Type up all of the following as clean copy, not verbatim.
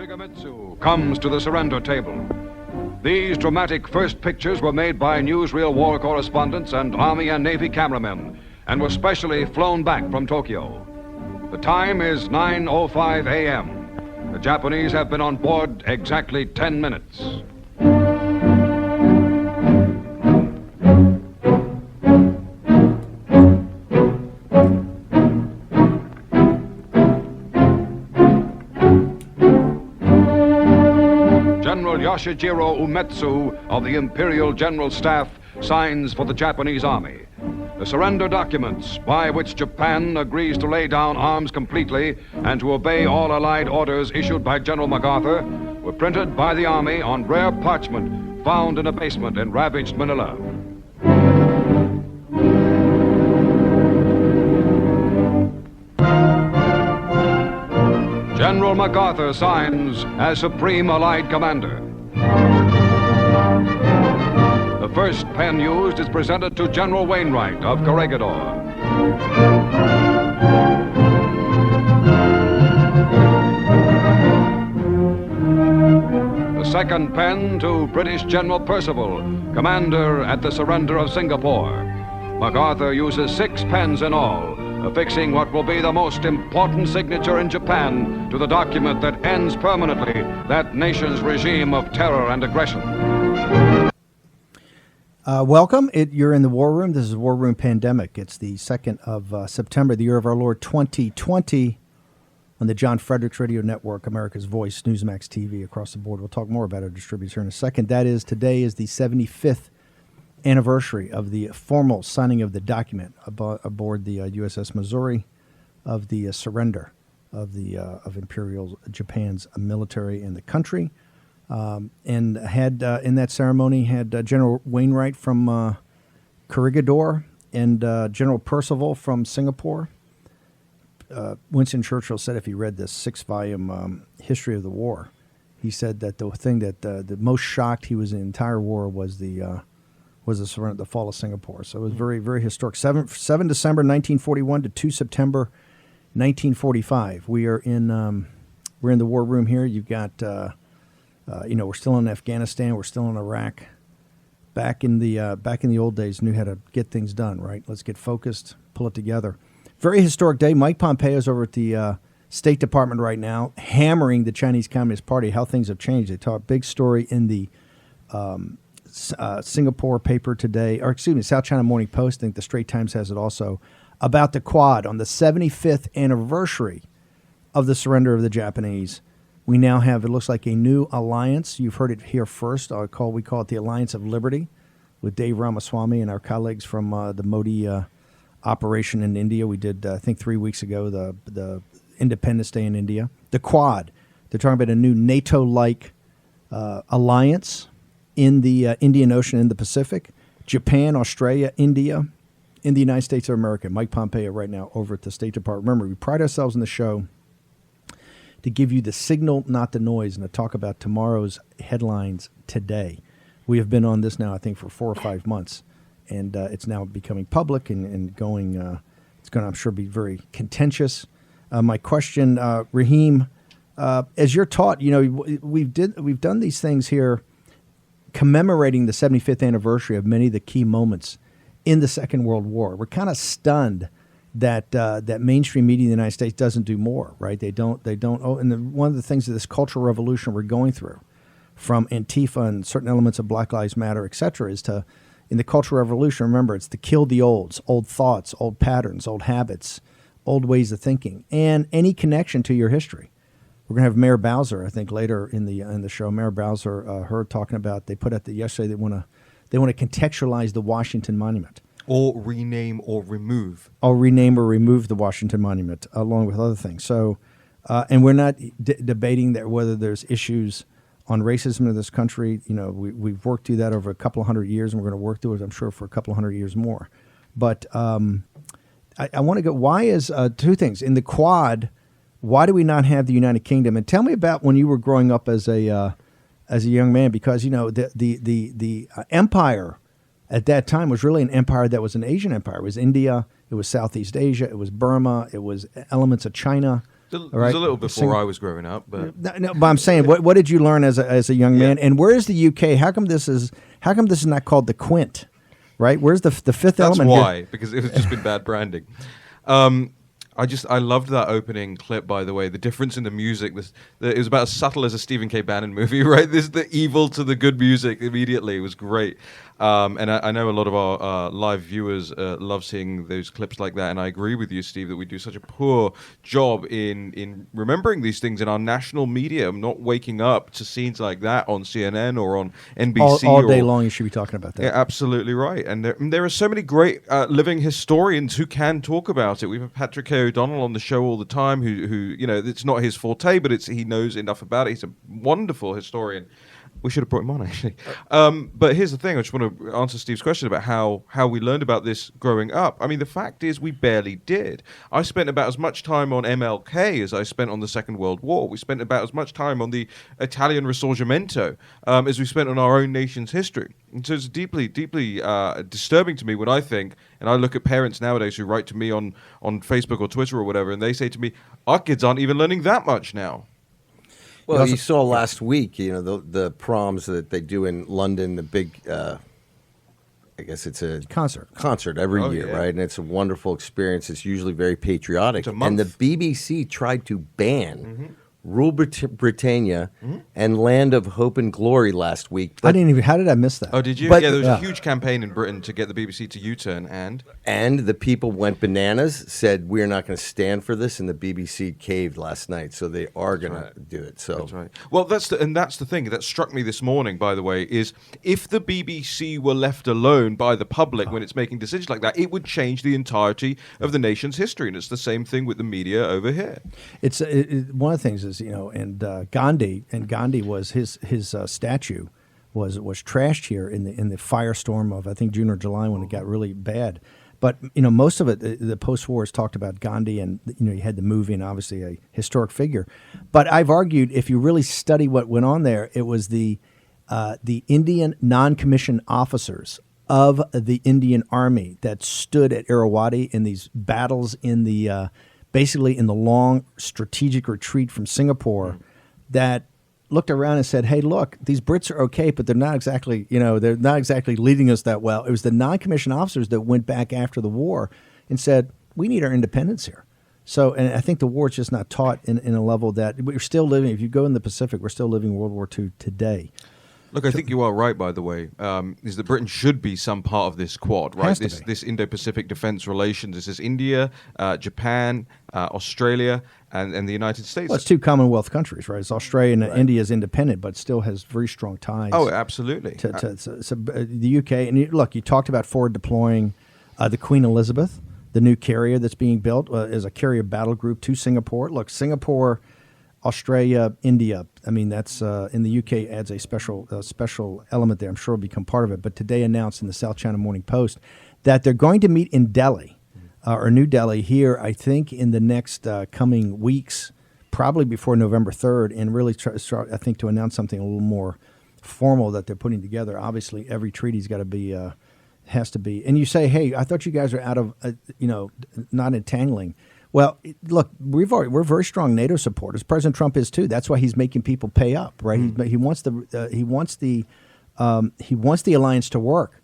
Shigemitsu comes to the surrender table. These dramatic first pictures were made by newsreel war correspondents and Army and Navy cameramen and were specially flown back from Tokyo. The time is 9:05 a.m. The Japanese have been on board exactly 10 minutes. General Yoshijiro Umetsu of the Imperial General Staff signs for the Japanese Army. The surrender documents by which Japan agrees to lay down arms completely and to obey all Allied orders issued by General MacArthur were printed by the Army on rare parchment found in a basement in ravaged Manila. General MacArthur signs as Supreme Allied Commander. The first pen used is presented to General Wainwright of Corregidor. The second pen to British General Percival, Commander at the surrender of Singapore. MacArthur uses 6 pens in all, affixing what will be the most important signature in Japan to the document that ends permanently that nation's regime of terror and aggression. Welcome. You're in the War Room. This is War Room Pandemic. It's the 2nd of September, the year of our Lord 2020, on the John Fredericks Radio Network, America's Voice, Newsmax TV, across the board. We'll talk more about our distributors here in a second. Today is the 75th anniversary of the formal signing of the document aboard the USS Missouri of the surrender of Imperial Japan's military and the country. And had in that ceremony had General Wainwright from Corregidor and General Percival from Singapore. Winston Churchill said if he read this 6-volume history of the war, he said that the thing that the most shocked he was in the entire war was the surrender, the fall of Singapore. So it was very, very historic. 7 December 1941 to 2 September 1945. We're in the War Room here. You've got. We're still in Afghanistan. We're still in Iraq. Back in the old days, knew how to get things done. Right? Let's get focused, pull it together. Very historic day. Mike Pompeo's over at the State Department right now, hammering the Chinese Communist Party. How things have changed. They talk big story in the Singapore paper today, South China Morning Post. I think the Straits Times has it also about the Quad on the 75th anniversary of the surrender of the Japanese. We now have, it looks like, a new alliance. You've heard it here first. We call it the Alliance of Liberty with Dave Ramaswamy and our colleagues from the Modi operation in India. We did, I think, 3 weeks ago, the Independence Day in India. The Quad. They're talking about a new NATO-like alliance in the Indian Ocean and the Pacific. Japan, Australia, India, in the United States of America. Mike Pompeo right now over at the State Department. Remember, we pride ourselves in the show to give you the signal, not the noise, and to talk about tomorrow's headlines today. We have been on this now, I think, for 4 or 5 months, and it's now becoming public and going. It's going to, I'm sure, be very contentious. My question, Raheem, as you're taught, we've done these things here, commemorating the 75th anniversary of many of the key moments in the Second World War. We're kind of stunned that mainstream media in the United States doesn't do more, right? They don't. And one of the things of this cultural revolution we're going through, from Antifa and certain elements of Black Lives Matter, et cetera, is to, in the cultural revolution, remember, it's to kill the olds, old thoughts, old patterns, old habits, old ways of thinking, and any connection to your history. We're going to have Mayor Bowser, I think, later in the show. Mayor Bowser, heard talking about, they put out yesterday, they want to contextualize the Washington Monument. Or rename or remove. Or rename or remove the Washington Monument, along with other things. So, and we're not debating that whether there's issues on racism in this country. We've worked through that over a couple of 100 years, and we're going to work through it, I'm sure, for a couple of 100 years more. But I want to go, why is, 2 things. In the Quad, why do we not have the United Kingdom? And tell me about when you were growing up as a young man, because, the empire at that time was really an empire that was an Asian empire. It was India, it was Southeast Asia, it was Burma, it was elements of China. It All was right? a little before I was growing up, but No, but I'm saying, what did you learn as a young man? And where is the UK? How come this is not called the Quint? Right? Where's the fifth that's element why, here? because it was just been bad branding. I loved that opening clip, by the way. The difference in the music, it was about as subtle as a Stephen K. Bannon movie, right? The evil to the good music immediately. It was great. And I know a lot of our live viewers love seeing those clips like that. And I agree with you, Steve, that we do such a poor job in remembering these things in our national media, not waking up to scenes like that on CNN or on NBC. All day long, you should be talking about that. Yeah, absolutely right. And there are so many great living historians who can talk about it. We have Patrick K. O'Donnell on the show all the time, who it's not his forte, but he knows enough about it. He's a wonderful historian. We should have brought him on, actually. But here's the thing. I just want to answer Steve's question about how we learned about this growing up. I mean, the fact is we barely did. I spent about as much time on MLK as I spent on the Second World War. We spent about as much time on the Italian Risorgimento as we spent on our own nation's history. And so it's deeply, deeply disturbing to me when I think, and I look at parents nowadays who write to me on Facebook or Twitter or whatever, and they say to me, our kids aren't even learning that much now. Well, you saw last week, the proms that they do in London, the big, I guess it's a concert every year, right? And it's a wonderful experience. It's usually very patriotic. It's a month. And the BBC tried to ban Rule Britannia and Land of Hope and Glory last week. I didn't even. How did I miss that? Oh, did you? But- Yeah, there was a huge campaign in Britain to get the BBC to U-turn, And the people went bananas, said, we're not going to stand for this, and the BBC caved last night, so they are going to do it. So That's right. Well, that's the thing that struck me this morning, by the way, is if the BBC were left alone by the public when it's making decisions like that, it would change the entirety of the nation's history, and it's the same thing with the media over here. It's one of the things is and Gandhi was his statue was trashed here in the firestorm of I think June or July when it got really bad. But most of it, the post-war has talked about Gandhi, and you had the movie, and obviously a historic figure. But I've argued if you really study what went on there, it was the Indian non-commissioned officers of the Indian Army that stood at Irrawaddy in these battles in the basically in the long strategic retreat from Singapore, that looked around and said, "Hey, look, these Brits are okay, but they're not exactly, they're not exactly leading us that well." It was the non-commissioned officers that went back after the war and said, "We need our independence here." So, and I think the war is just not taught in a level that we're still living. If you go in the Pacific, we're still living World War II today. Look, I think you are right, by the way, is that Britain should be some part of this quad, right? This Indo-Pacific defense relations. This is India, Japan, Australia, and the United States. Well, it's two Commonwealth countries, right? It's Australia and India is independent, but still has very strong ties. Oh, absolutely. To the UK. And you talked about forward deploying the Queen Elizabeth, the new carrier that's being built as a carrier battle group to Singapore. Look, Singapore, Australia, India. I mean, that's in the UK adds a special element there. I'm sure will become part of it. But today announced in the South China Morning Post that they're going to meet in Delhi, or New Delhi here, I think, in the next coming weeks, probably before November 3rd, and really start, I think, to announce something a little more formal that they're putting together. Obviously, every treaty's got to be, has to be. And you say, hey, I thought you guys are out of, not entangling. Well, look, we're very strong NATO supporters. President Trump is too. That's why he's making people pay up, right? He wants the alliance to work.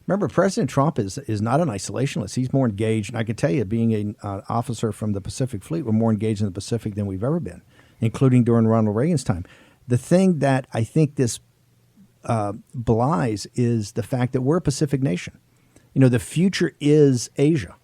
Remember, President Trump is not an isolationist. He's more engaged, and I can tell you, being an officer from the Pacific Fleet, we're more engaged in the Pacific than we've ever been, including during Ronald Reagan's time. The thing that I think this belies is the fact that we're a Pacific nation. The future is Asia.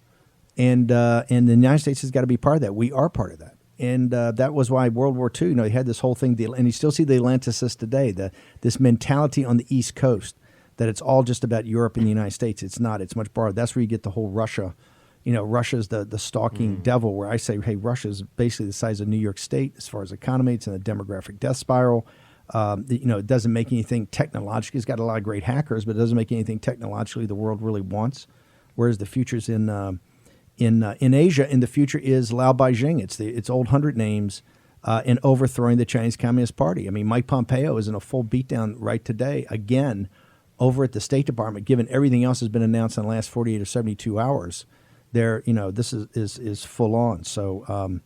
And the United States has got to be part of that. We are part of that. And that was why World War II, you had this whole thing, and you still see the Atlanticists today, this mentality on the East Coast that it's all just about Europe and the United States. It's not. It's much broader. That's where you get the whole Russia. Russia's the stalking devil, where I say, hey, Russia's basically the size of New York State as far as economy. It's in a demographic death spiral. It doesn't make anything technologically. It's got a lot of great hackers, but it doesn't make anything technologically the world really wants. Whereas the future's in Asia, and the future is Lao Beijing. It's old 100 names in overthrowing the Chinese Communist Party. I mean, Mike Pompeo is in a full beatdown right today, again, over at the State Department, given everything else has been announced in the last 48 or 72 hours. This is full on. So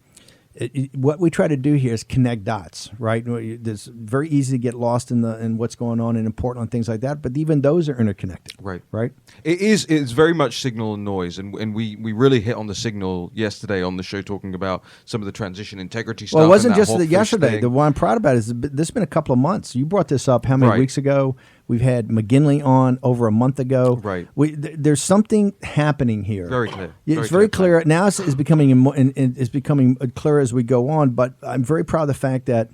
what we try to do here is connect dots, right? It's very easy to get lost in what's going on and important on things like that, but even those are interconnected. Right. It's very much signal and noise, and we really hit on the signal yesterday on the show, talking about some of the transition integrity stuff. Well, it wasn't just Hawkfish yesterday. thing. The one I'm proud about is this has been a couple of months. You brought this up how many weeks ago? We've had McGinley on over a month ago. Right. There's something happening here. Very clear. It's very clear. Now it's becoming clear as we go on, but I'm very proud of the fact that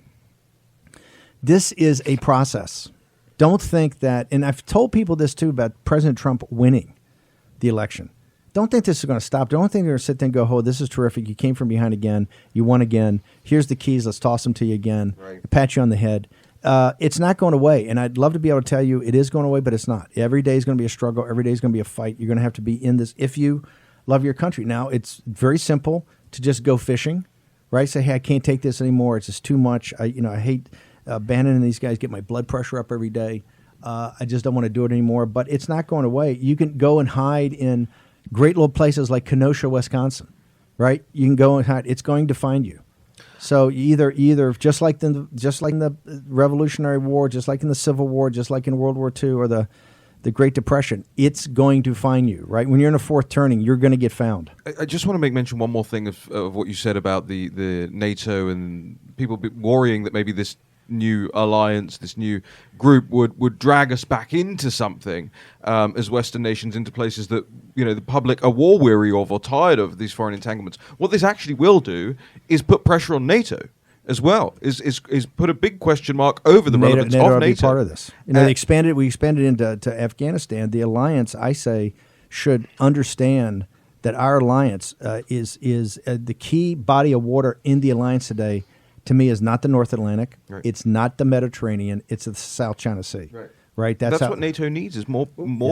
this is a process. Don't think that, and I've told people this too about President Trump winning the election. Don't think this is going to stop. Don't think they're going to sit there and go, oh, this is terrific. You came from behind again. You won again. Here's the keys. Let's toss them to you again. Right. Pat you on the head. It's not going away, and I'd love to be able to tell you it is going away, but it's not. Every day is going to be a struggle. Every day is going to be a fight. You're going to have to be in this if you love your country. Now, it's very simple to just go fishing, right? Say, hey, I can't take this anymore. It's just too much. I hate Bannon and these guys get my blood pressure up every day. I just don't want to do it anymore. But it's not going away. You can go and hide in great little places like Kenosha, Wisconsin, right? You can go and hide. It's going to find you. So either just like in the Revolutionary War, just like in the Civil War, just like in World War II or the Great Depression, it's going to find you, right? When you're in a fourth turning, you're going to get found. I just want to make mention one more thing of what you said about the NATO and people worrying that maybe this new alliance, this new group would drag us back into something as Western nations, into places that the public are war weary of or tired of these foreign entanglements. What this actually will do is put pressure on NATO as well. Is put a big question mark over the relevance of NATO. Be part of this. We expanded into Afghanistan. The alliance, I say, should understand that our alliance is the key body of water in the alliance today. To me, is not the North Atlantic. Right. It's not the Mediterranean. It's the South China Sea. Right. That's what NATO needs is more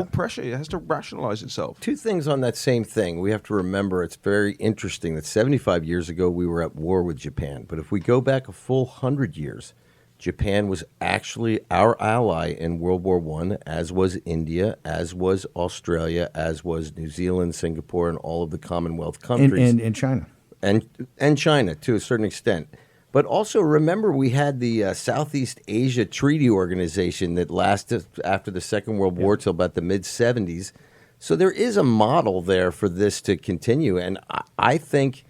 pressure. It has to rationalize itself. Two things on that same thing. We have to remember it's very interesting that 75 years ago we were at war with Japan. But if we go back a full 100 years, Japan was actually our ally in World War I, as was India, as was Australia, as was New Zealand, Singapore, and all of the Commonwealth countries. And China. And China, to a certain extent. But also remember, we had the Southeast Asia Treaty Organization that lasted after the Second World War till about the mid-'70s. So there is a model there for this to continue. And I think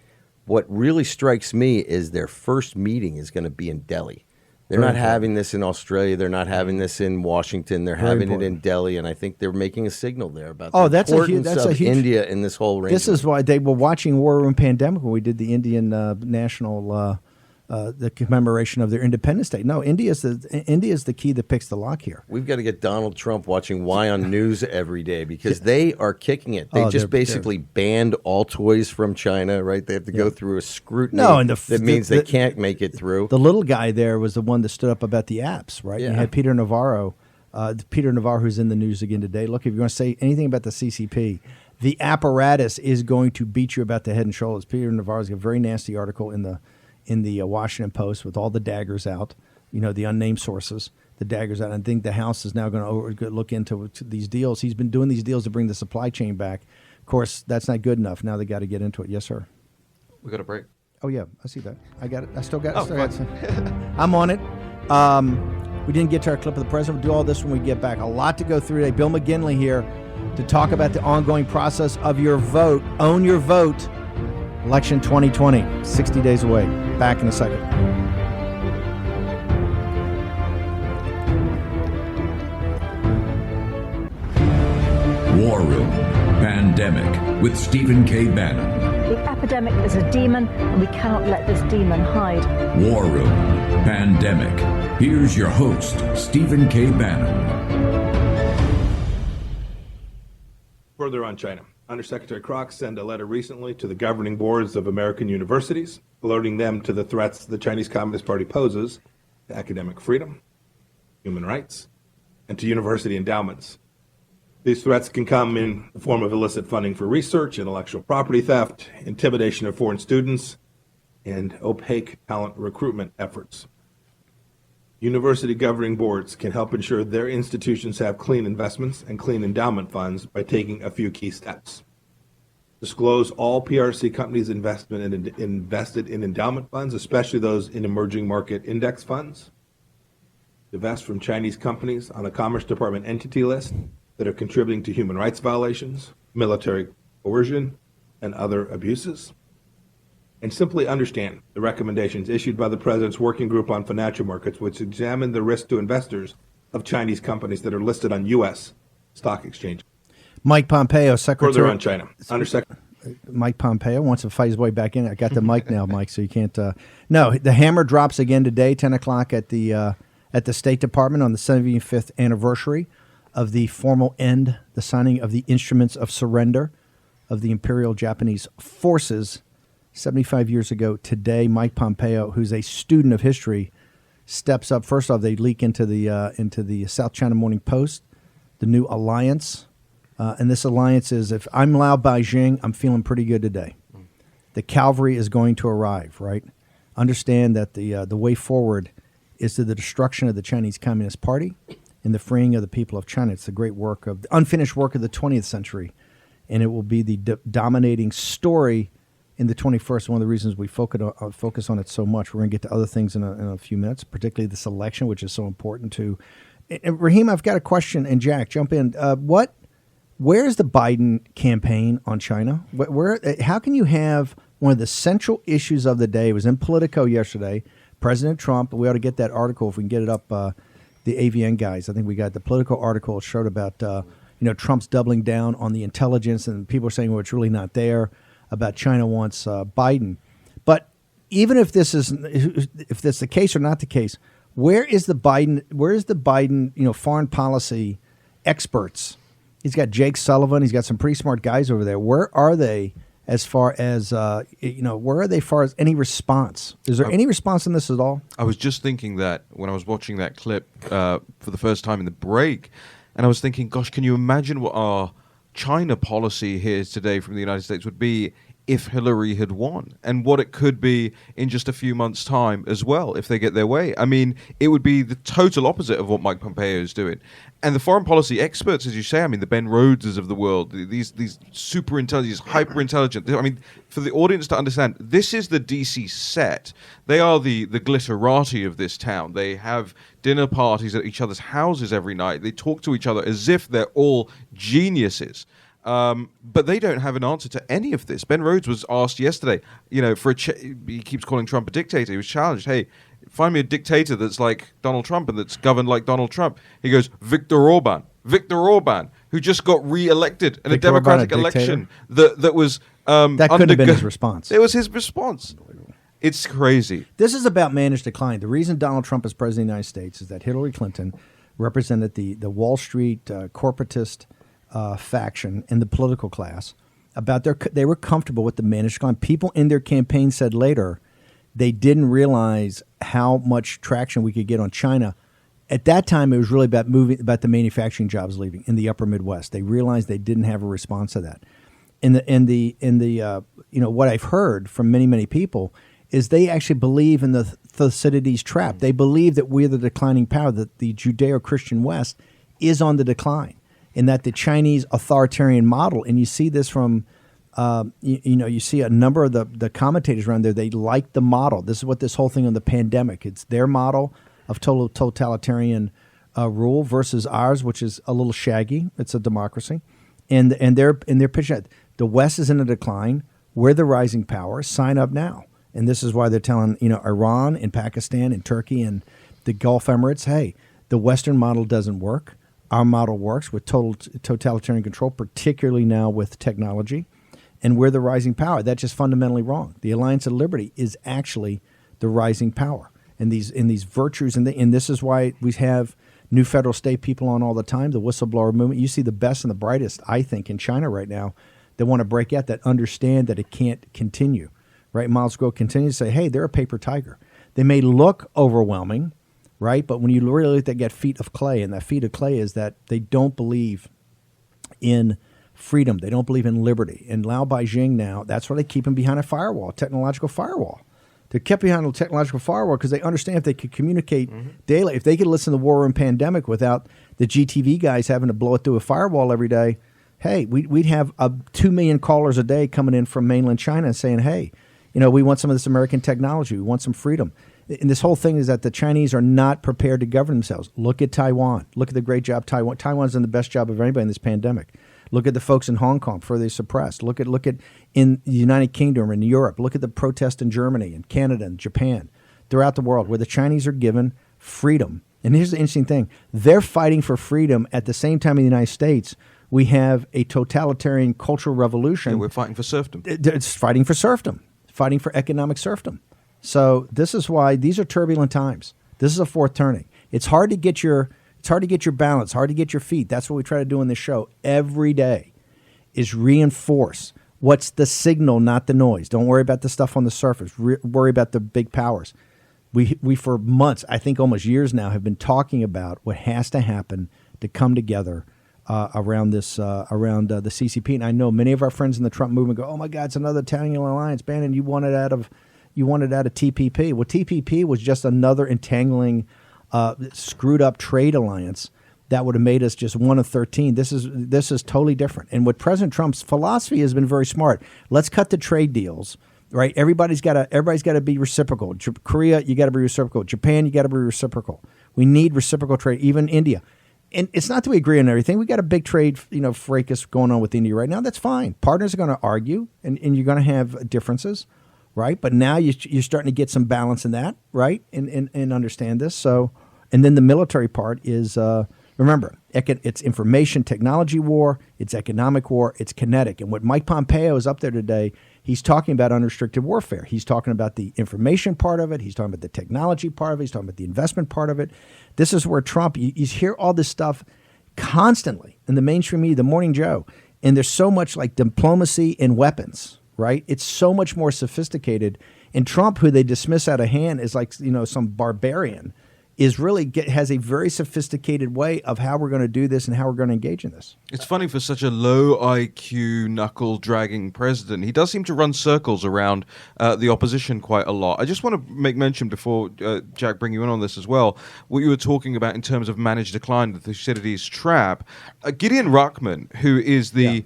what really strikes me is their first meeting is going to be in Delhi. They're not having this in Australia. They're not having this in Washington. They're having it in Delhi. And I think they're making a signal there about the importance of India in this whole range. This is why they were watching War Room Pandemic when we did the Indian national the commemoration of their Independence Day. No, India's the key that picks the lock here. We've got to get Donald Trump watching Y on News every day because they are kicking it. They just basically banned all toys from China, right? They have to go through a scrutiny that means they can't make it through. The little guy there was the one that stood up about the apps, right? Yeah. You had Peter Navarro, who's in the news again today. Look, if you want to say anything about the CCP, the apparatus is going to beat you about the head and shoulders. Peter Navarro's got a very nasty article in the Washington Post with all the daggers out, the unnamed sources, the daggers out. I think the House is now going to look into these deals. He's been doing these deals to bring the supply chain back. Of course, that's not good enough. Now they got to get into it. Yes, sir. We got a break. Oh, yeah. I see that. I got it. I still got it. I'm on it. We didn't get to our clip of the president. We'll do all this when we get back. A lot to go through today. Bill McGinley here to talk about the ongoing process of your vote. Own your vote. Election 2020, 60 days away. Back in a second. War Room Pandemic with Stephen K. Bannon. The epidemic is a demon, and we cannot let this demon hide. War Room Pandemic. Here's your host, Stephen K. Bannon. Further on China. Undersecretary Kroc sent a letter recently to the governing boards of American universities, alerting them to the threats the Chinese Communist Party poses to academic freedom, human rights, and to university endowments. These threats can come in the form of illicit funding for research, intellectual property theft, intimidation of foreign students, and opaque talent recruitment efforts. University governing boards can help ensure their institutions have clean investments and clean endowment funds by taking a few key steps. Disclose all PRC companies invested in endowment funds, especially those in emerging market index funds. Divest from Chinese companies on a Commerce Department entity list that are contributing to human rights violations, military coercion, and other abuses. And simply understand the recommendations issued by the President's Working Group on Financial Markets, which examine the risk to investors of Chinese companies that are listed on U.S. stock exchange. Mike Pompeo, Secretary. Further on China. Undersecretary. Mike Pompeo wants to fight his way back in. I got the mic now, Mike, so you can't. No, the hammer drops again today, 10 o'clock at the State Department on the 75th anniversary of the formal end, the signing of the instruments of surrender of the Imperial Japanese forces 75 years ago today. Mike Pompeo, who's a student of history, steps up. First off, they leak into the South China Morning Post, the new alliance. And this alliance is, if I'm Lao Beijing, I'm feeling pretty good today. The cavalry is going to arrive, right? Understand that the way forward is to the destruction of the Chinese Communist Party and the freeing of the people of China. It's the great work of the unfinished work of the 20th century, and it will be the dominating story in the 21st. One of the reasons we focus on it so much. We're going to get to other things in a few minutes, particularly this election, which is so important to. And Raheem, I've got a question, and Jack, jump in. Where's the Biden campaign on China? How can you have one of the central issues of the day? It was in Politico yesterday. President Trump, we ought to get that article if we can get it up, the AVN guys. I think we got the Politico article. It showed about Trump's doubling down on the intelligence, and people are saying, well, it's really not there, about China wants Biden. But even if this is the case or not the case, where is the Biden foreign policy experts? He's got Jake Sullivan. He's got some pretty smart guys over there. Where are they as far as, where are they as far as any response? Is there any response in this at all? I was just thinking that when I was watching that clip for the first time in the break, and I was thinking, gosh, can you imagine what our China policy here today from the United States would be if Hillary had won, and what it could be in just a few months' time as well if they get their way. I mean, it would be the total opposite of what Mike Pompeo is doing. And the foreign policy experts, as you say, I mean, the Ben Rhodeses of the world, these super intelligent, hyper intelligent. I mean, for the audience to understand, this is the DC set. They are the glitterati of this town. They have dinner parties at each other's houses every night. They talk to each other as if they're all geniuses. But they don't have an answer to any of this. Ben Rhodes was asked yesterday, he keeps calling Trump a dictator. He was challenged, hey, find me a dictator that's like Donald Trump and that's governed like Donald Trump. He goes, Viktor Orban, who just got re-elected in a democratic election that was that could have been his response. It was his response. It's crazy. This is about managed decline. The reason Donald Trump is president of the United States is that Hillary Clinton represented the Wall Street corporatist faction in the political class. They were comfortable with the managed decline. People in their campaign said later they didn't realize how much traction we could get on China. At that time, it was really about the manufacturing jobs leaving in the upper Midwest. They realized they didn't have a response to that. What I've heard from many people is they actually believe in the Thucydides trap. They believe that we're the declining power, that the Judeo-Christian West is on the decline, and that the Chinese authoritarian model, and you see this from, you see a number of the commentators around there, they like the model. This is what this whole thing on the pandemic, it's their model of total totalitarian rule versus ours, which is a little shaggy. It's a democracy. And they're pitching it. The West is in a decline. We're the rising power. Sign up now. And this is why they're telling, Iran and Pakistan and Turkey and the Gulf Emirates, hey, the Western model doesn't work. Our model works with total totalitarian control, particularly now with technology, and we're the rising power. That's just fundamentally wrong. The Alliance of Liberty is actually the rising power, and these virtues, and this is why we have new federal state people on all the time. The whistleblower movement. You see the best and the brightest, I think, in China right now that want to break out, that understand that it can't continue. Right? Miles Grove continues to say, hey, they're a paper tiger. They may look overwhelming. Right, but when you really look, they get feet of clay, and that feet of clay is that they don't believe in freedom. They don't believe in liberty. And Lao Beijing now, that's why they keep him behind a firewall, technological firewall. They're kept behind a technological firewall because they understand if they could communicate daily, if they could listen to the war room pandemic without the GTV guys having to blow it through a firewall every day, hey, we'd have 2 million callers a day coming in from mainland China saying, hey, we want some of this American technology. We want some freedom. And this whole thing is that the Chinese are not prepared to govern themselves. Look at Taiwan. Look at the great job Taiwan's done the best job of anybody in this pandemic. Look at the folks in Hong Kong before they suppressed. Look at in the United Kingdom and Europe. Look at the protest in Germany and Canada and Japan, throughout the world, where the Chinese are given freedom. And here's the interesting thing. They're fighting for freedom at the same time in the United States. We have a totalitarian cultural revolution. Yeah, we're fighting for serfdom. It's fighting for serfdom, fighting for economic serfdom. So this is why these are turbulent times. This is a fourth turning. It's hard to get your balance, hard to get your feet. That's what we try to do in this show every day, is reinforce what's the signal, not the noise. Don't worry about the stuff on the surface. Worry about the big powers. We for months, I think almost years now, have been talking about what has to happen to come together around the CCP. And I know many of our friends in the Trump movement go, "Oh my God, it's another entangling alliance." Bannon, you wanted out of TPP. Well, TPP was just another entangling, screwed up trade alliance that would have made us just 1 of 13. This is totally different. And what President Trump's philosophy has been very smart. Let's cut the trade deals. Right, everybody's got to be reciprocal. Korea, you got to be reciprocal. Japan, you got to be reciprocal. We need reciprocal trade. Even India, and it's not that we agree on everything. We got a big trade, fracas going on with India right now. That's fine. Partners are going to argue, and you're going to have differences, right? But now you're starting to get some balance in that, right? And understand this. So, and then the military part is remember, it's information technology war, it's economic war, it's kinetic. And what Mike Pompeo is up there today. He's talking about unrestricted warfare. He's talking about the information part of it. He's talking about the technology part of it. He's talking about the investment part of it. This is where Trump, you hear all this stuff constantly in the mainstream media, the Morning Joe, and there's so much like diplomacy and weapons, right? It's so much more sophisticated. And Trump, who they dismiss out of hand as like, some barbarian, is really has a very sophisticated way of how we're going to do this and how we're going to engage in this. It's funny for such a low IQ, knuckle-dragging president. He does seem to run circles around the opposition quite a lot. I just want to make mention before, Jack, bring you in on this as well, what you were talking about in terms of managed decline, the Thucydides trap. Gideon Ruckman, who is the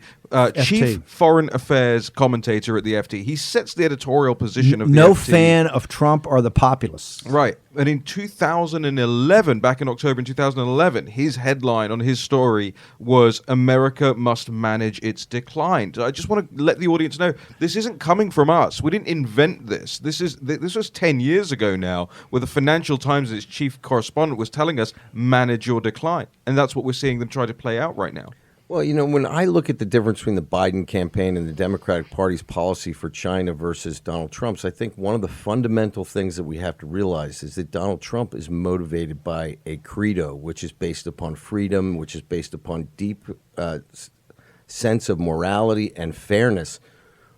chief foreign affairs commentator at the FT, he sets the editorial position of the FT. No fan of Trump or the populists. Right. And in 2011, back in October in 2011, his headline on his story was "America must manage its decline." So I just want to let the audience know this isn't coming from us. We didn't invent this. This was 10 years ago now, where the Financial Times, its chief correspondent, was telling us, manage your decline. And that's what we're seeing them try to play out right now. Well, when I look at the difference between the Biden campaign and the Democratic Party's policy for China versus Donald Trump's, I think one of the fundamental things that we have to realize is that Donald Trump is motivated by a credo, which is based upon freedom, which is based upon deep sense of morality and fairness,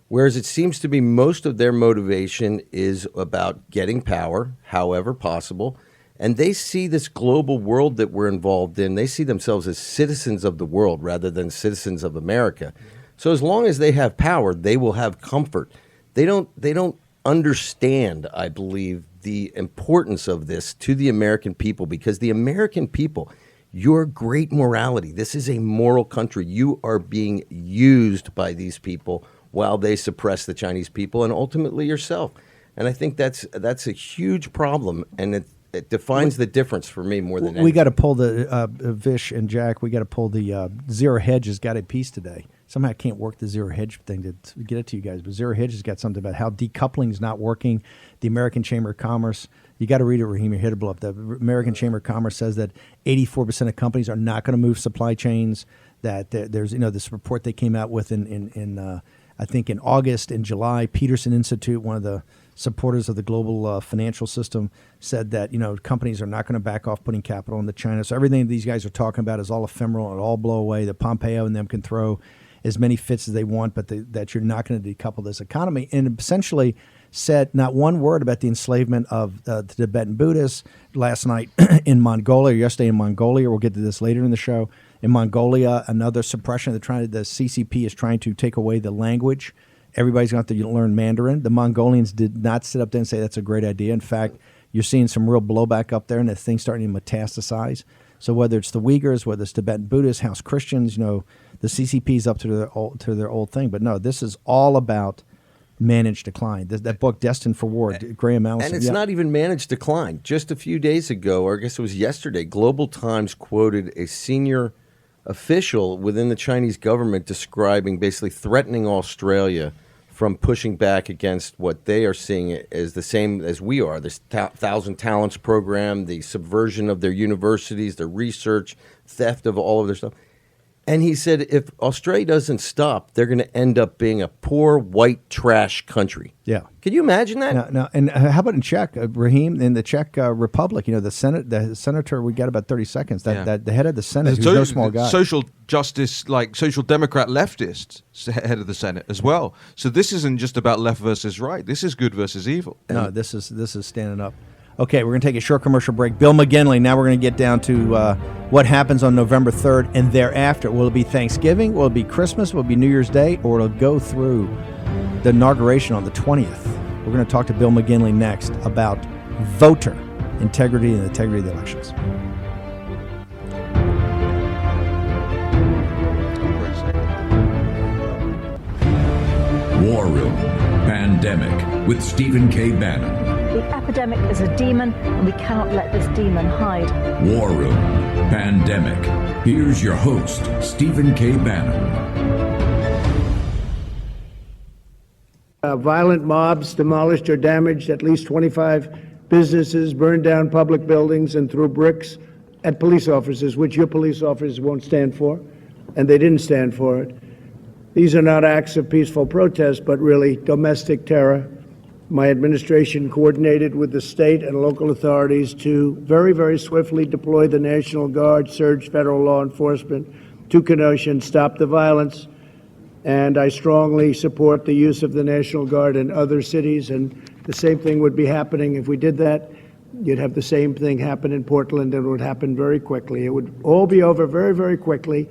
whereas it seems to be most of their motivation is about getting power, however possible. And they see this global world that we're involved in. They see themselves as citizens of the world rather than citizens of America. So as long as they have power, they will have comfort. They don't understand, I believe, the importance of this to the American people, because the American people, your great morality, this is a moral country. You are being used by these people while they suppress the Chinese people and ultimately yourself. And I think that's a huge problem, and it defines the difference for me more than anything. We got to pull the Vish and Jack. We got to pull the Zero Hedge has got a piece today. Somehow I can't work the Zero Hedge thing to get it to you guys, but Zero Hedge has got something about how decoupling is not working. The American Chamber of Commerce. You got to read it, Raheem. Your head will blow up. The American Chamber of Commerce says that 84% of companies are not going to move supply chains. That there's this report they came out with in I think in August and July. Peterson Institute, one of the supporters of the global financial system, said that companies are not going to back off putting capital into China. So everything these guys are talking about is all ephemeral. It'll all blow away. The Pompeo and them can throw as many fits as they want, but that you're not going to decouple this economy. And essentially said not one word about the enslavement of the Tibetan Buddhists last night in Mongolia, yesterday in Mongolia. We'll get to this later in the show. In Mongolia, another suppression. The CCP is trying to take away the language. Everybody's going to have to learn Mandarin. The Mongolians did not sit up there and say that's a great idea. In fact, you're seeing some real blowback up there, and the thing's starting to metastasize. So whether it's the Uyghurs, whether it's Tibetan Buddhists, House Christians, the CCP's up to their old thing. But no, this is all about managed decline. That book, Destined for War, Graham Allison. And it's not even managed decline. Just a few days ago, or I guess it was yesterday, Global Times quoted a senior official within the Chinese government describing, basically threatening Australia from pushing back against what they are seeing as the same as we are, this Thousand Talents program, the subversion of their universities, their research, theft of all of their stuff. And he said if Australia doesn't stop, they're going to end up being a poor white trash country. Yeah. Can you imagine that? No. And how about in Czech, Raheem, in the Czech Republic, the senator, we got about 30 seconds, that the head of the Senate, who's no small guy. Social justice, like social democrat leftists, head of the Senate as well. So this isn't just about left versus right. This is good versus evil. No, this is standing up. Okay, we're going to take a short commercial break. Bill McGinley, now we're going to get down to what happens on November 3rd and thereafter. Will it be Thanksgiving? Will it be Christmas? Will it be New Year's Day? Or it'll go through the inauguration on the 20th? We're going to talk to Bill McGinley next about voter integrity and the integrity of the elections. War Room Pandemic with Stephen K. Bannon. The epidemic is a demon, and we cannot let this demon hide. War Room Pandemic. Here's your host, Stephen K. Bannon. Violent mobs demolished or damaged at least 25 businesses, burned down public buildings, and threw bricks at police officers, which your police officers won't stand for, and they didn't stand for it. These are not acts of peaceful protest, but really domestic terror. My administration coordinated with the state and local authorities to very, very swiftly deploy the National Guard, surge federal law enforcement to Kenosha and stop the violence. And I strongly support the use of the National Guard in other cities. And the same thing would be happening if we did that. You'd have the same thing happen in Portland, and it would happen very quickly. It would all be over very, very quickly.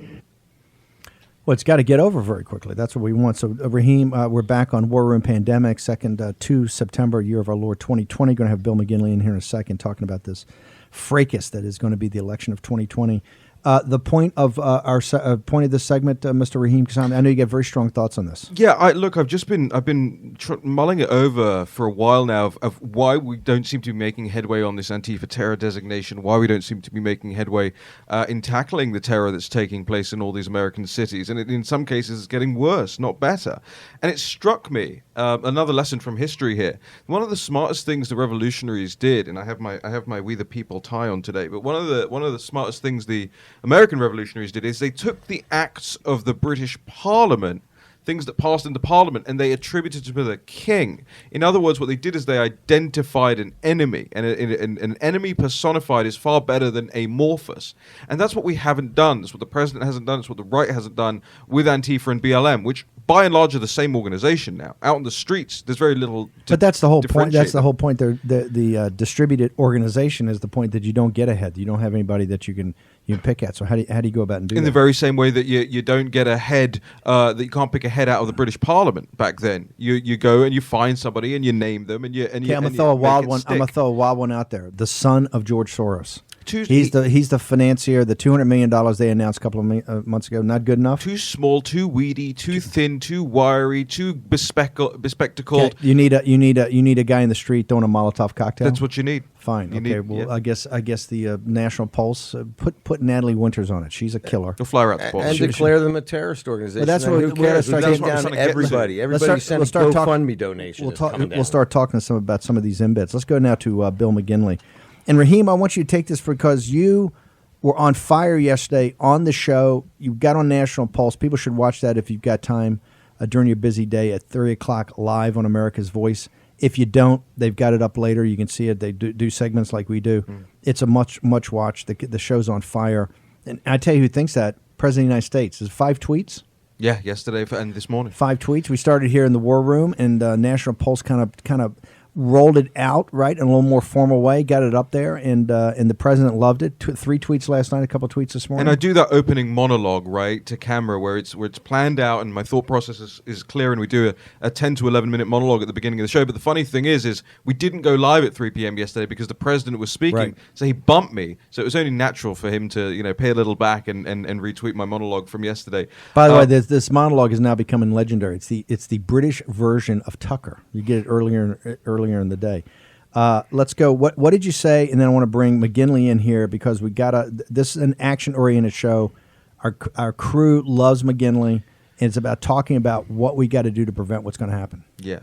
Well, it's got to get over very quickly. That's what we want. So, Raheem, we're back on War Room Pandemic, 2 September, year of our Lord 2020. Going to have Bill McGinley in here in a second talking about this fracas that is going to be the election of 2020. The point of our point of this segment, Mr. Raheem Kassam, I know you get very strong thoughts on this. Yeah, I've been mulling it over for a while now of why we don't seem to be making headway on this Antifa terror designation, why we don't seem to be making headway in tackling the terror that's taking place in all these American cities, and in some cases it's getting worse, not better. And it struck me, another lesson from history here. One of the smartest things the revolutionaries did, and I have my We the People tie on today, but one of the smartest things the American revolutionaries did is they took the acts of the British Parliament, things that passed into Parliament, and they attributed to the king. In other words, what they did is they identified an enemy, and an enemy personified is far better than amorphous. And that's what we haven't done. That's what the president hasn't done. It's what the right hasn't done with Antifa and BLM, which by and large are the same organization now. Out in the streets, there's very little to But that's the whole point. That's them. the whole point. The distributed organization is the point that you don't get ahead. You don't have anybody that you can pick at. So how do you go about and do that? In the very same way that you don't get a head, that you can't pick a head out of the British Parliament back then. You go and you find somebody and you name them and you. I'm gonna throw a wild one. I'm gonna throw a wild one out there. The son of George Soros. He's the financier. The $200 million they announced a couple of months ago. Not good enough. Too small, too weedy, too thin, too wiry, too bespectacled. You need a guy in the street throwing a Molotov cocktail. That's what you need. Fine. I guess the National Pulse put Natalie Winters on it. She's a killer. You'll fly her out the Pulse. And declare them a terrorist organization. But that's what who cares? we're We'll gonna take down everybody. Everybody send a GoFundMe donation. We'll start talking about some of these embeds. Let's go now to Bill McGinley. And Raheem, I want you to take this because you were on fire yesterday on the show. You got on National Pulse. People should watch that if you've got time during your busy day at 3 o'clock live on America's Voice. If you don't, they've got it up later. You can see it. They do segments like we do. It's a much watch. The show's on fire. And I tell you who thinks that, President of the United States. Is it 5 tweets? Yeah, yesterday and this morning. 5 tweets. We started here in the War Room, and National Pulse kind of rolled it out right in a little more formal way, got it up there, and the president loved it. 3 tweets last night, a couple of tweets this morning. And I do that opening monologue right to camera where it's planned out and my thought process is clear, and we do a 10 to 11 minute monologue at the beginning of the show. But the funny thing is we didn't go live at 3 p.m. yesterday because the president was speaking, right. So he bumped me. So it was only natural for him to pay a little back and retweet my monologue from yesterday. By the way, this monologue is now becoming legendary. It's the British version of Tucker. You get it earlier in the day. Let's go. What did you say? And then I want to bring McGinley in here because this is an action-oriented show. Our crew loves McGinley, and it's about talking about what we got to do to prevent what's going to happen. Yeah.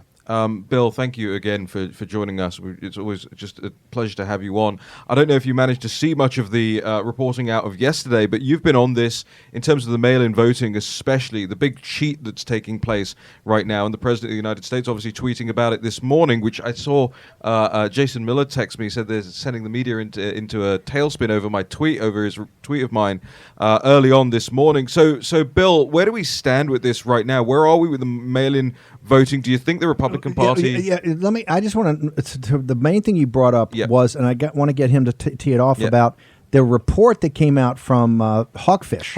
Bill, thank you again for joining us. It's always just a pleasure to have you on. I don't know if you managed to see much of the reporting out of yesterday, but you've been on this in terms of the mail-in voting, especially the big cheat that's taking place right now. And the President of the United States obviously tweeting about it this morning, which I saw Jason Miller text me, said they're sending the media into a tailspin over his tweet of mine early on this morning. So Bill, where do we stand with this right now? Where are we with the mail-in voting? Do you think the Republican Party? Yeah. I just want to. The main thing you brought up was, and I want to get him to tee it off about the report that came out from Hawkfish.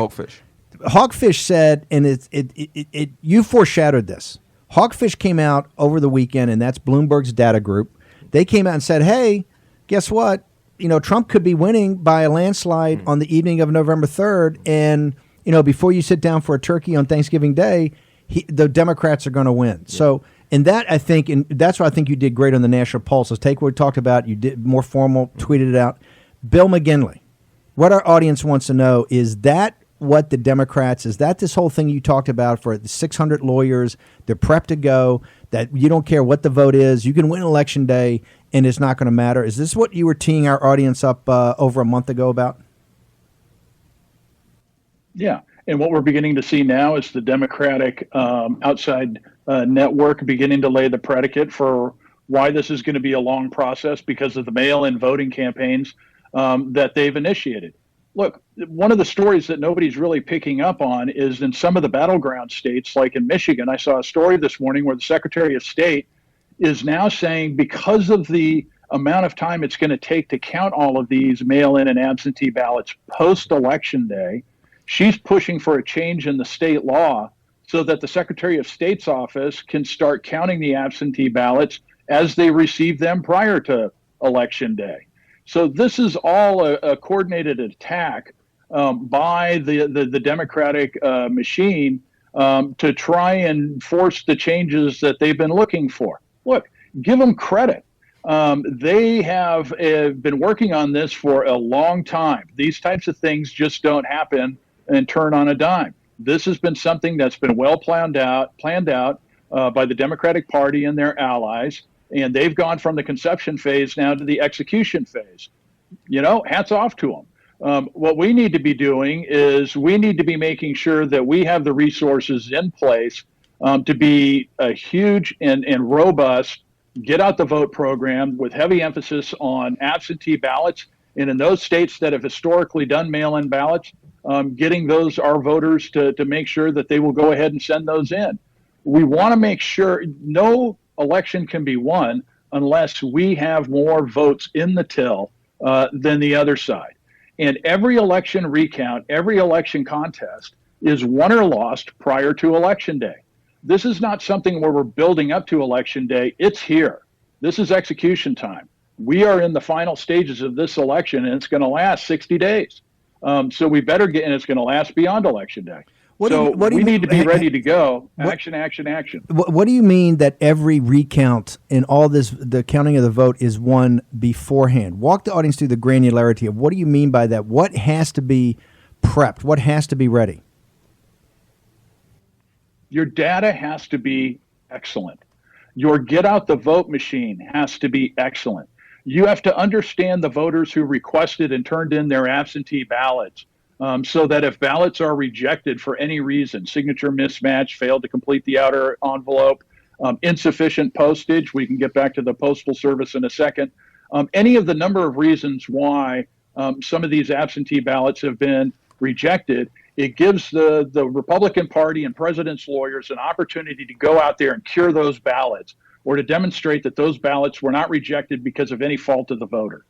Hawkfish said, and you foreshadowed this. Hawkfish came out over the weekend, and that's Bloomberg's data group. They came out and said, "Hey, guess what? Trump could be winning by a landslide on the evening of November 3rd, and before you sit down for a turkey on Thanksgiving Day." The Democrats are going to win. Yeah. So, in that, I think, and that's why I think you did great on the National Pulse. Let's take what we talked about. You did more formal, tweeted it out. Bill McGinley, what our audience wants to know is that what the Democrats, is that this whole thing you talked about for the 600 lawyers, they're prepped to go, that you don't care what the vote is, you can win Election Day, and it's not going to matter. Is this what you were teeing our audience up over a month ago about? Yeah. And what we're beginning to see now is the Democratic outside network beginning to lay the predicate for why this is going to be a long process because of the mail-in voting campaigns that they've initiated. Look, one of the stories that nobody's really picking up on is in some of the battleground states, like in Michigan. I saw a story this morning where the Secretary of State is now saying because of the amount of time it's going to take to count all of these mail-in and absentee ballots post-Election Day, she's pushing for a change in the state law so that the Secretary of State's office can start counting the absentee ballots as they receive them prior to Election Day. So this is all a coordinated attack by the Democratic machine to try and force the changes that they've been looking for. Look, give them credit. They have been working on this for a long time. These types of things just don't happen and turn on a dime. This has been something that's been well planned out by the Democratic Party and their allies, and they've gone from the conception phase now to the execution phase. Hats off to them. What we need to be doing is we need to be making sure that we have the resources in place to be a huge and robust get out the vote program with heavy emphasis on absentee ballots. And in those states that have historically done mail-in ballots, getting our voters to make sure that they will go ahead and send those in. We want to make sure no election can be won unless we have more votes in the till than the other side. And every election recount, every election contest is won or lost prior to Election Day. This is not something where we're building up to Election Day. It's here. This is execution time. We are in the final stages of this election, and it's going to last 60 days. So we better get, and it's going to last beyond Election Day. We need to be ready to go. Action, action, action. What do you mean that every recount and all this, the counting of the vote is won beforehand? Walk the audience through the granularity of what do you mean by that? What has to be prepped? What has to be ready? Your data has to be excellent. Your get out the vote machine has to be excellent. You have to understand the voters who requested and turned in their absentee ballots so that if ballots are rejected for any reason, signature mismatch, failed to complete the outer envelope, insufficient postage, we can get back to the Postal Service in a second, any of the number of reasons why some of these absentee ballots have been rejected, it gives the Republican Party and president's lawyers an opportunity to go out there and cure those ballots or to demonstrate that those ballots were not rejected because of any fault of the voter.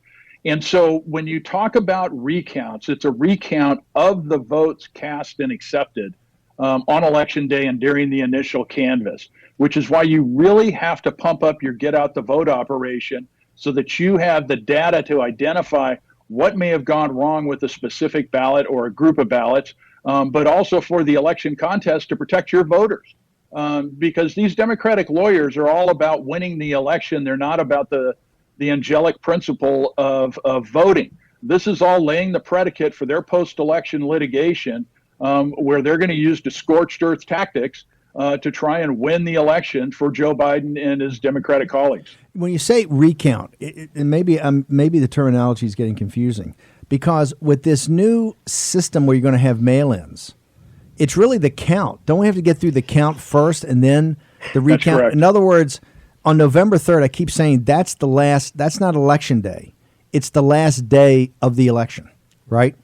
And so when you talk about recounts, it's a recount of the votes cast and accepted on election day and during the initial canvass, which is why you really have to pump up your get out the vote operation so that you have the data to identify what may have gone wrong with a specific ballot or a group of ballots, but also for the election contest to protect your voters. Because these Democratic lawyers are all about winning the election. They're not about the angelic principle of voting. This is all laying the predicate for their post-election litigation, where they're going to use the scorched earth tactics to try and win the election for Joe Biden and his Democratic colleagues. When you say recount, and maybe the terminology is getting confusing, because with this new system where you're going to have mail-ins, it's really the count. Don't we have to get through the count first and then the recount? That's correct. In other words, on November 3rd, I keep saying that's not election day. It's the last day of the election, right?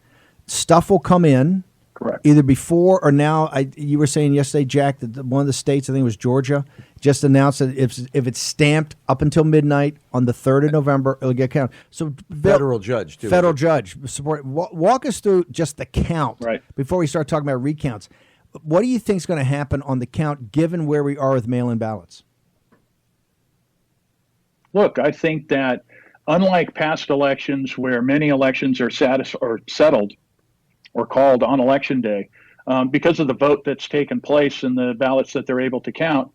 Stuff will come in. Correct. Either before or now. You were saying yesterday, Jack, that one of the states, I think it was Georgia, just announced that if it's stamped up until midnight on the 3rd of November, it'll get counted. So federal judge support. Walk us through just the count before we start talking about recounts. What do you think is going to happen on the count, given where we are with mail-in ballots? Look, I think that unlike past elections where many elections are settled or called on election day, because of the vote that's taken place and the ballots that they're able to count,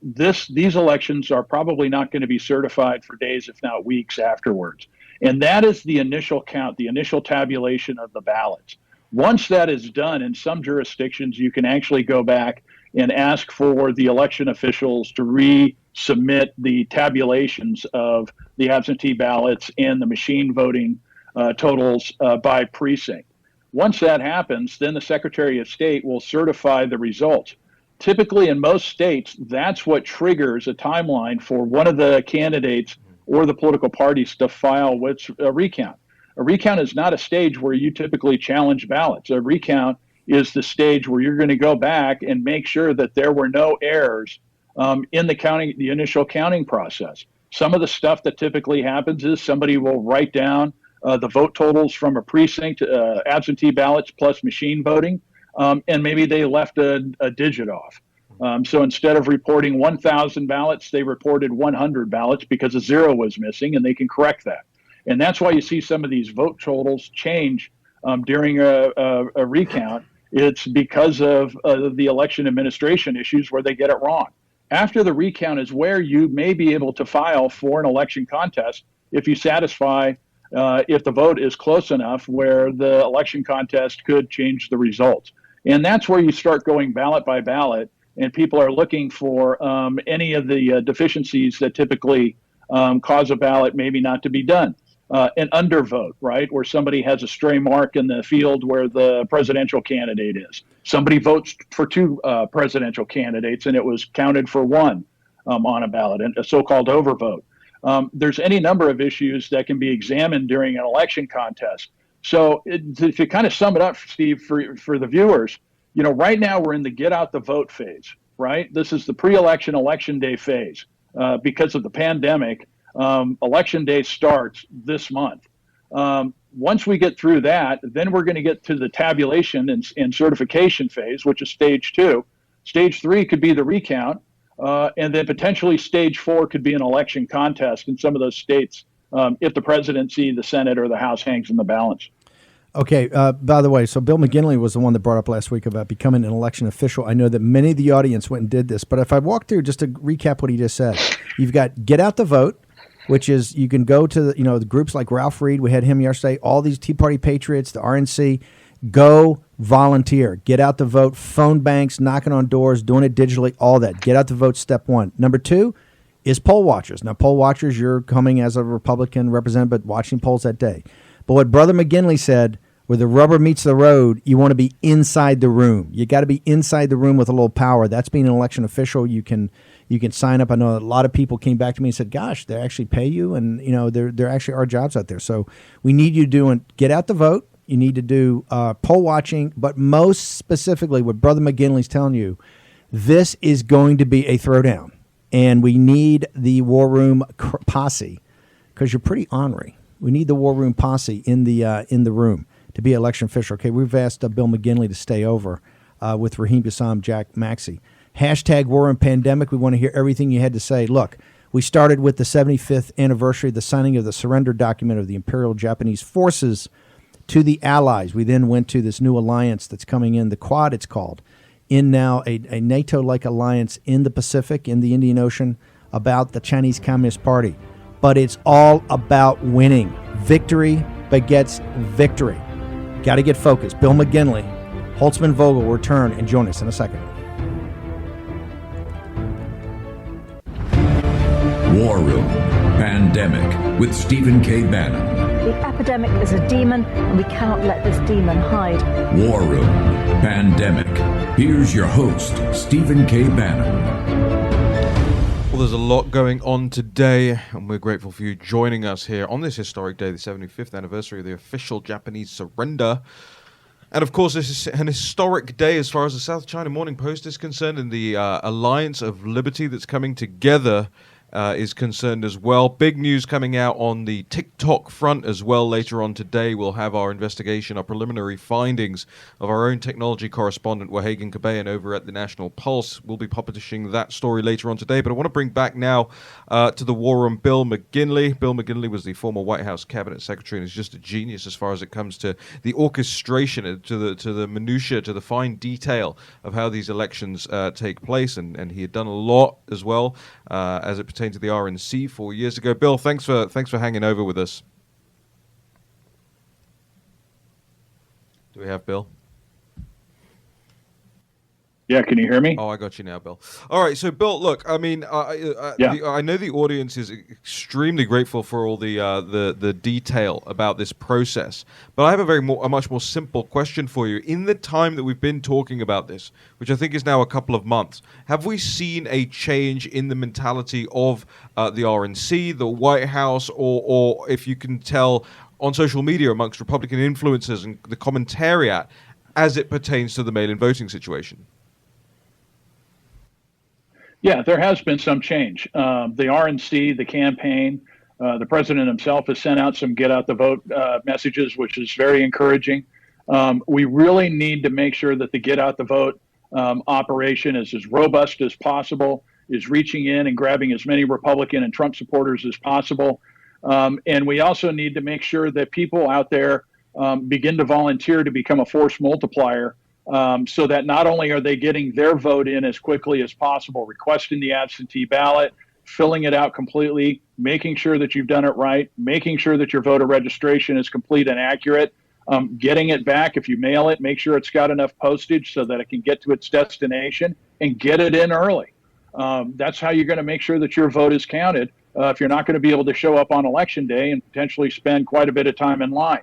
these elections are probably not going to be certified for days, if not weeks afterwards. And that is the initial count, the initial tabulation of the ballots. Once that is done, in some jurisdictions, you can actually go back and ask for the election officials to resubmit the tabulations of the absentee ballots and the machine voting totals by precinct. Once that happens, then the Secretary of State will certify the results. Typically, in most states, that's what triggers a timeline for one of the candidates or the political parties to file with a recount. A recount is not a stage where you typically challenge ballots. A recount is the stage where you're going to go back and make sure that there were no errors in the initial counting process. Some of the stuff that typically happens is somebody will write down the vote totals from a precinct, absentee ballots plus machine voting, and maybe they left a digit off. So instead of reporting 1,000 ballots, they reported 100 ballots because a zero was missing, and they can correct that. And that's why you see some of these vote totals change during a recount. It's because of the election administration issues where they get it wrong. After the recount is where you may be able to file for an election contest if you satisfy if the vote is close enough where the election contest could change the results. And that's where you start going ballot by ballot, and people are looking for any of the deficiencies that typically cause a ballot maybe not to be done. An undervote, right, where somebody has a stray mark in the field where the presidential candidate is. Somebody votes for two presidential candidates and it was counted for one on a ballot, a so-called overvote. There's any number of issues that can be examined during an election contest. So to kind of sum it up, Steve, for the viewers, right now we're in the get out the vote phase, right? This is the pre-election election day phase. Because of the pandemic, election day starts this month. Once we get through that, then we're going to get to the tabulation and certification phase, which is stage 2. Stage 3 could be the recount. And then potentially stage 4 could be an election contest in some of those states if the presidency, the Senate, or the House hangs in the balance. Okay. By the way, so Bill McGinley was the one that brought up last week about becoming an election official. I know that many of the audience went and did this, but if I walk through just to recap what he just said, you've got get out the vote, which is you can go to the groups like Ralph Reed. We had him yesterday. All these Tea Party patriots, the RNC, go volunteer, get out the vote, phone banks, knocking on doors, doing it digitally, all that. Get out the vote, step 1. Number 2 is poll watchers. Now, poll watchers, you're coming as a Republican representative, but watching polls that day. But what Brother McGinley said, where the rubber meets the road, you want to be inside the room. You got to be inside the room with a little power. That's being an election official. You can sign up. I know a lot of people came back to me and said, gosh, they actually pay you, and there actually are jobs out there. So we need you to get out the vote. You need to do poll watching, but most specifically what Brother McGinley's telling you, this is going to be a throwdown. And we need the War Room posse, because you're pretty ornery. We need the War Room posse in the room to be election official. Okay, we've asked Bill McGinley to stay over with Raheem Bassam, Jack Maxey. Hashtag War Room Pandemic. We want to hear everything you had to say. Look, we started with the 75th anniversary of the signing of the surrender document of the Imperial Japanese Forces to the Allies. We then went to this new alliance that's coming in, the Quad it's called, in now a NATO-like alliance in the Pacific, in the Indian Ocean, about the Chinese Communist Party. But it's all about winning. Victory begets victory. Got to get focused. Bill McGinley, Holtzman Vogel will return and join us in a second. War Room Pandemic with Stephen K. Bannon. The epidemic is a demon, and we cannot let this demon hide. War Room Pandemic. Here's your host, Stephen K. Bannon. Well, there's a lot going on today, and we're grateful for you joining us here on this historic day, the 75th anniversary of the official Japanese surrender. And of course, this is an historic day as far as the South China Morning Post is concerned, and the Alliance of Liberty that's coming together is concerned as well. Big news coming out on the TikTok front as well. Later on today, we'll have our investigation, our preliminary findings of our own technology correspondent, Wahagan Kabayan, over at the National Pulse. We'll be publishing that story later on today. But I want to bring back now to the War Room Bill McGinley. Bill McGinley was the former White House cabinet secretary and is just a genius as far as it comes to the orchestration, to the minutiae, to the fine detail of how these elections take place. And he had done a lot as well as it pertains to the RNC 4 years ago. Bill, thanks for hanging over with us. Do we have Bill? Yeah, can you hear me? Oh, I got you now, Bill. All right, so Bill, look, I mean, I know the audience is extremely grateful for all the detail about this process, but I have a much more simple question for you. In the time that we've been talking about this, which I think is now a couple of months, have we seen a change in the mentality of the RNC, the White House, or if you can tell on social media amongst Republican influencers and the commentariat as it pertains to the mail-in voting situation? Yeah, there has been some change. The RNC, the campaign, the president himself has sent out some get out the vote messages, which is very encouraging. We really need to make sure that the get out the vote operation is as robust as possible, is reaching in and grabbing as many Republican and Trump supporters as possible. And we also need to make sure that people out there begin to volunteer to become a force multiplier. So that not only are they getting their vote in as quickly as possible, requesting the absentee ballot, filling it out completely, making sure that you've done it right, making sure that your voter registration is complete and accurate, getting it back. If you mail it, make sure it's got enough postage so that it can get to its destination, and get it in early. That's how you're going to make sure that your vote is counted if you're not going to be able to show up on election day and potentially spend quite a bit of time in line.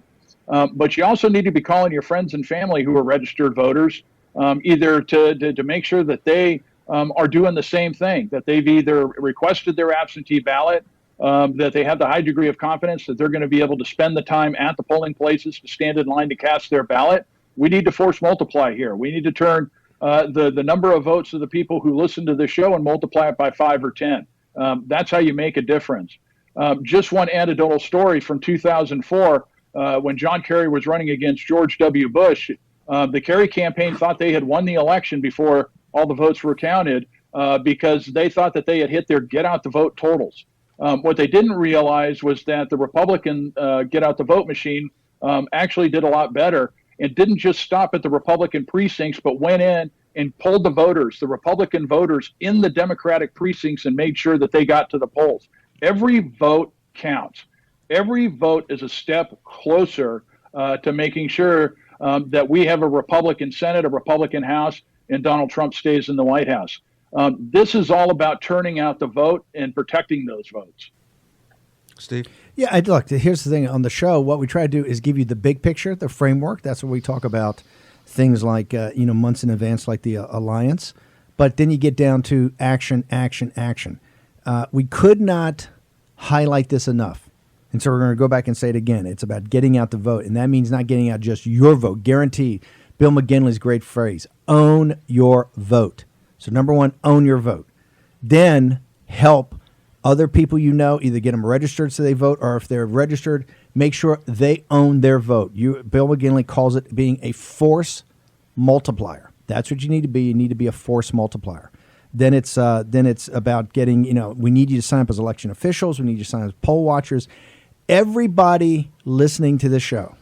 But you also need to be calling your friends and family who are registered voters, either to make sure that they are doing the same thing, that they've either requested their absentee ballot, that they have the high degree of confidence that they're going to be able to spend the time at the polling places to stand in line to cast their ballot. We need to force multiply here. We need to turn the number of votes of the people who listen to the show and multiply it by 5 or 10. That's how you make a difference. Just one anecdotal story from 2004. When John Kerry was running against George W. Bush, the Kerry campaign thought they had won the election before all the votes were counted because they thought that they had hit their get-out-the-vote totals. What they didn't realize was that the Republican get-out-the-vote machine actually did a lot better and didn't just stop at the Republican precincts, but went in and polled the voters, the Republican voters in the Democratic precincts, and made sure that they got to the polls. Every vote counts. Every vote is a step closer to making sure that we have a Republican Senate, a Republican House, and Donald Trump stays in the White House. This is all about turning out the vote and protecting those votes. Steve? Yeah, look, here's the thing. On the show, what we try to do is give you the big picture, the framework. That's what we talk about, things like, months in advance, like the alliance. But then you get down to action, action, action. We could not highlight this enough. And so we're going to go back and say it again. It's about getting out the vote, and that means not getting out just your vote. Guaranteed. Bill McGinley's great phrase, own your vote. So number one, own your vote. Then help other people either get them registered so they vote, or if they're registered, make sure they own their vote. Bill McGinley calls it being a force multiplier. That's what you need to be. You need to be a force multiplier. Then it's about getting, we need you to sign up as election officials. We need you to sign up as poll watchers. Everybody listening to this show,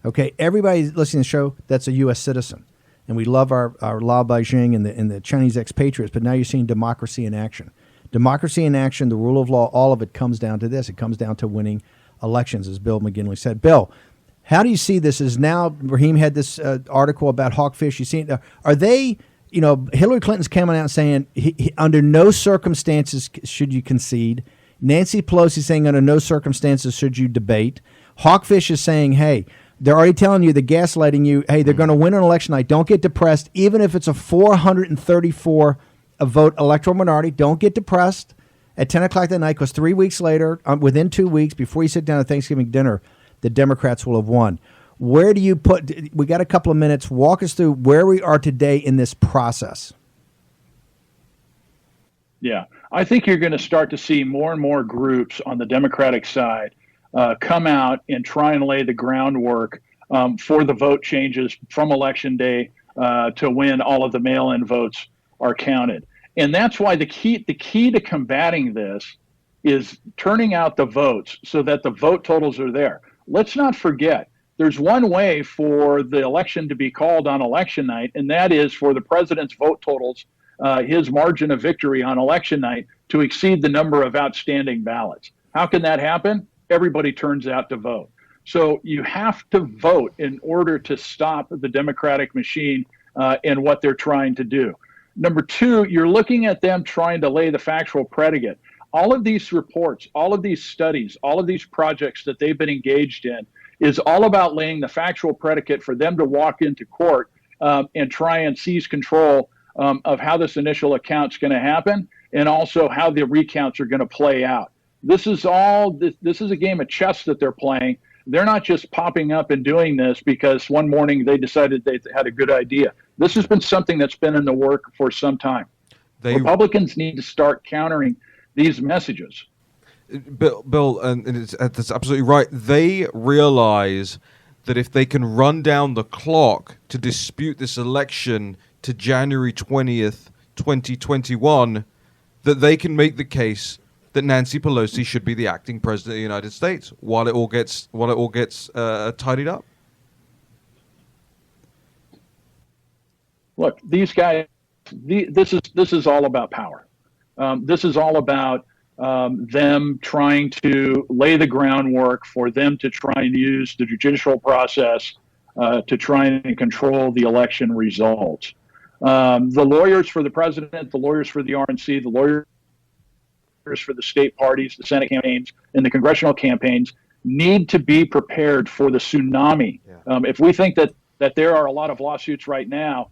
okay, everybody listening to the show that's a U.S. citizen. And we love our Lao Beijing and the Chinese expatriates, but now you're seeing democracy in action. Democracy in action, the rule of law, all of it comes down to this. It comes down to winning elections, as Bill McGinley said. Bill, how do you see this? Is now Raheem had this article about hawkfish. You see, are they? Hillary Clinton's coming out saying under no circumstances should you concede. Nancy Pelosi saying under no circumstances should you debate. Hawkfish is saying, hey, they're already telling you, they're gaslighting you. Hey, they're going to win an election night. Don't get depressed, even if it's a 434 vote electoral minority. Don't get depressed at 10 o'clock that night, because 3 weeks later, within 2 weeks, before you sit down at Thanksgiving dinner, the Democrats will have won. Where do you put? We got a couple of minutes. Walk us through where we are today in this process. Yeah, I think you're going to start to see more and more groups on the Democratic side come out and try and lay the groundwork for the vote changes from Election Day to when all of the mail-in votes are counted. And that's why the key to combating this is turning out the votes so that the vote totals are there. Let's not forget, there's one way for the election to be called on election night, and that is for the president's vote totals, his margin of victory on election night, to exceed the number of outstanding ballots. How can that happen? Everybody turns out to vote. So you have to vote in order to stop the Democratic machine and what they're trying to do. Number two, you're looking at them trying to lay the factual predicate. All of these reports, all of these studies, all of these projects that they've been engaged in is all about laying the factual predicate for them to walk into court and try and seize control of how this initial account's going to happen, and also how the recounts are going to play out. This is a game of chess that they're playing. They're not just popping up and doing this because one morning they decided they had a good idea. This has been something that's been in the work for some time. Republicans need to start countering these messages. Bill, and that's absolutely right. They realize that if they can run down the clock to dispute this election to January 20th, 2021, that they can make the case that Nancy Pelosi should be the acting president of the United States while it all gets tidied up. Look, these guys. This is all about power. This is all about them trying to lay the groundwork for them to try and use the judicial process to try and control the election results. The lawyers for the president, the lawyers for the RNC, the lawyers for the state parties, the Senate campaigns, and the congressional campaigns need to be prepared for the tsunami. Yeah. If we think that there are a lot of lawsuits right now,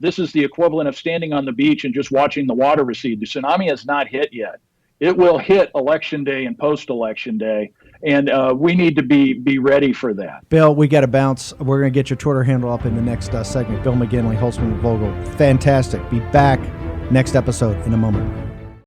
this is the equivalent of standing on the beach and just watching the water recede. The tsunami has not hit yet. It will hit Election Day and post-Election Day, and we need to be ready for that. Bill, we got to bounce. We're going to get your Twitter handle up in the next segment. Bill McGinley, Holtzman, Vogel. Fantastic. Be back next episode in a moment.